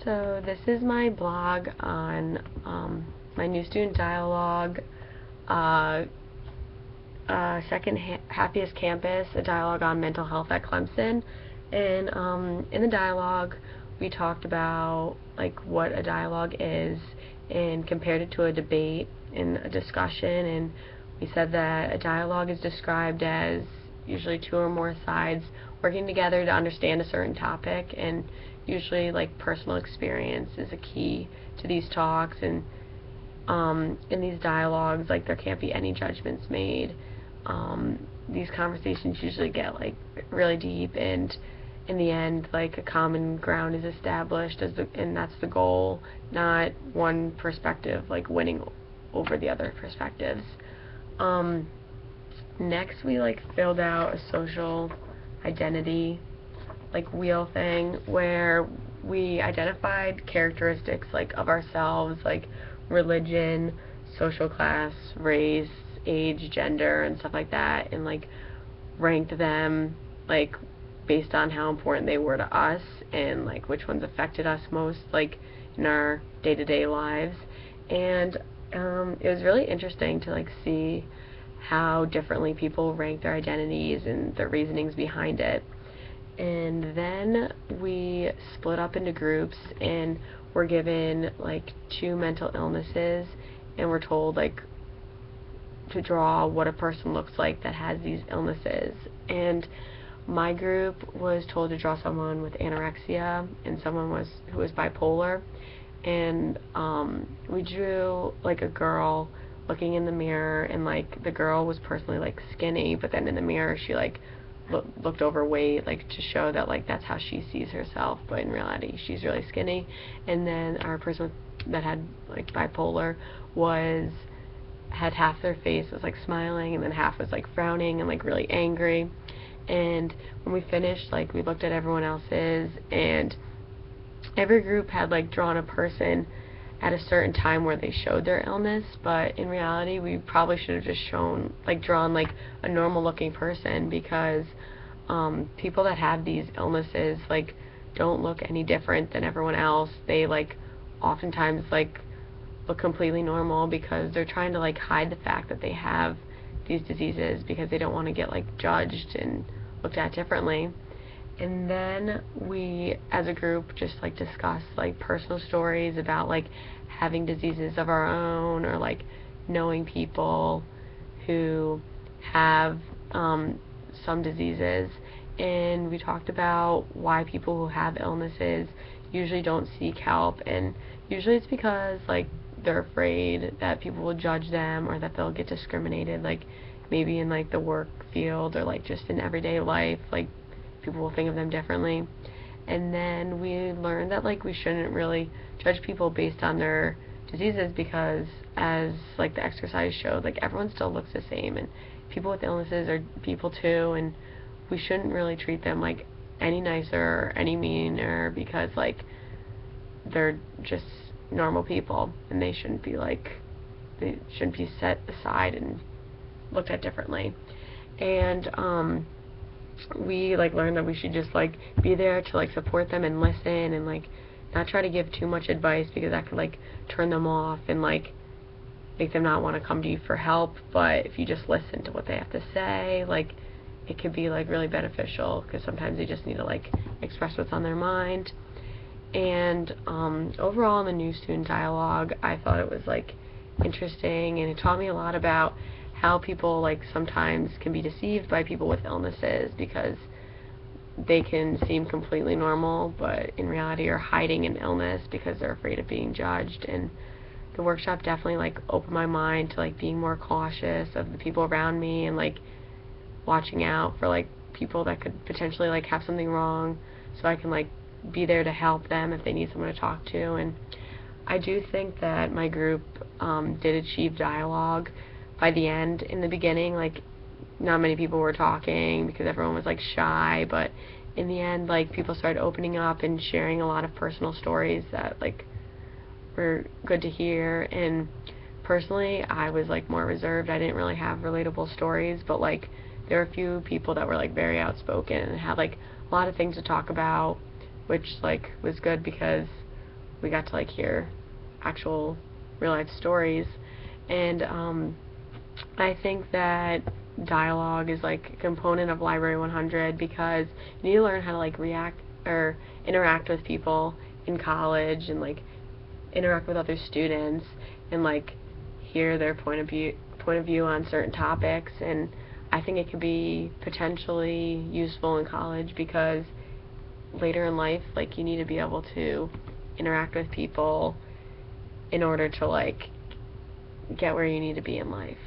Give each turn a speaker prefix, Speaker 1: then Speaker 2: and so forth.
Speaker 1: So this is my blog on my new student dialogue, uh, second happiest campus, a dialogue on mental health at Clemson. And in the dialogue, we talked about like what a dialogue is and compared it to a debate and a discussion. And we said that a dialogue is described as usually two or more sides working together to understand a certain topic, and usually like personal experience is a key to these talks. And in these dialogues, like, there can't be any judgments made. These conversations usually get like really deep, and in the end, like, a common ground is established and that's the goal, not one perspective like winning over the other perspectives. Next, we like filled out a social identity like wheel thing where we identified characteristics like of ourselves, like religion, social class, race, age, gender, and stuff like that, and like ranked them like based on how important they were to us and like which ones affected us most like in our day-to-day lives. And it was really interesting to like see how differently people rank their identities and the reasonings behind it. And then we split up into groups and were given like two mental illnesses, and we're told like to draw what a person looks like that has these illnesses. And my group was told to draw someone with anorexia and someone who was bipolar. And we drew like a girl looking in the mirror, and like the girl was personally like skinny, but then in the mirror she like looked overweight, like to show that like that's how she sees herself, but in reality she's really skinny. And then our person that had like bipolar had half their face was like smiling and then half was like frowning and like really angry. And when we finished, like, we looked at everyone else's, and every group had like drawn a person at a certain time where they showed their illness, but in reality we probably should have just drawn like a normal looking person, because people that have these illnesses like don't look any different than everyone else. They like oftentimes like look completely normal because they're trying to like hide the fact that they have these diseases because they don't want to get like judged and looked at differently. And then we as a group just like discussed like personal stories about like having diseases of our own, or like knowing people who have some diseases. And we talked about why people who have illnesses usually don't seek help, and usually it's because like they're afraid that people will judge them or that they'll get discriminated, like maybe in like the work field or like just in everyday life, like people will think of them differently. And then we learned that like we shouldn't really judge people based on their diseases, because as like the exercise showed, like everyone still looks the same, and people with illnesses are people too, and we shouldn't really treat them like any nicer or any meaner because like they're just normal people, and they shouldn't be set aside and looked at differently. And we like learned that we should just like be there to like support them and listen, and like not try to give too much advice because that could like turn them off and like make them not want to come to you for help. But if you just listen to what they have to say, like it could be like really beneficial, because sometimes they just need to like express what's on their mind. And overall in the new student dialogue, I thought it was like interesting, and it taught me a lot about how people like sometimes can be deceived by people with illnesses, because they can seem completely normal but in reality are hiding an illness because they're afraid of being judged. And the workshop definitely like opened my mind to like being more cautious of the people around me, and like watching out for like people that could potentially like have something wrong, so I can like be there to help them if they need someone to talk to. And I do think that my group did achieve dialogue by the end. In the beginning, like, not many people were talking because everyone was like shy, but in the end, like, people started opening up and sharing a lot of personal stories that like were good to hear. And personally, I was like more reserved. I didn't really have relatable stories, but like there were a few people that were like very outspoken and had like a lot of things to talk about, which like was good because we got to like hear actual real life stories. And I think that dialogue is like a component of Library 100 because you need to learn how to like react or interact with people in college and like interact with other students and like hear their point of view on certain topics. And I think it could be potentially useful in college because later in life, like, you need to be able to interact with people in order to like get where you need to be in life.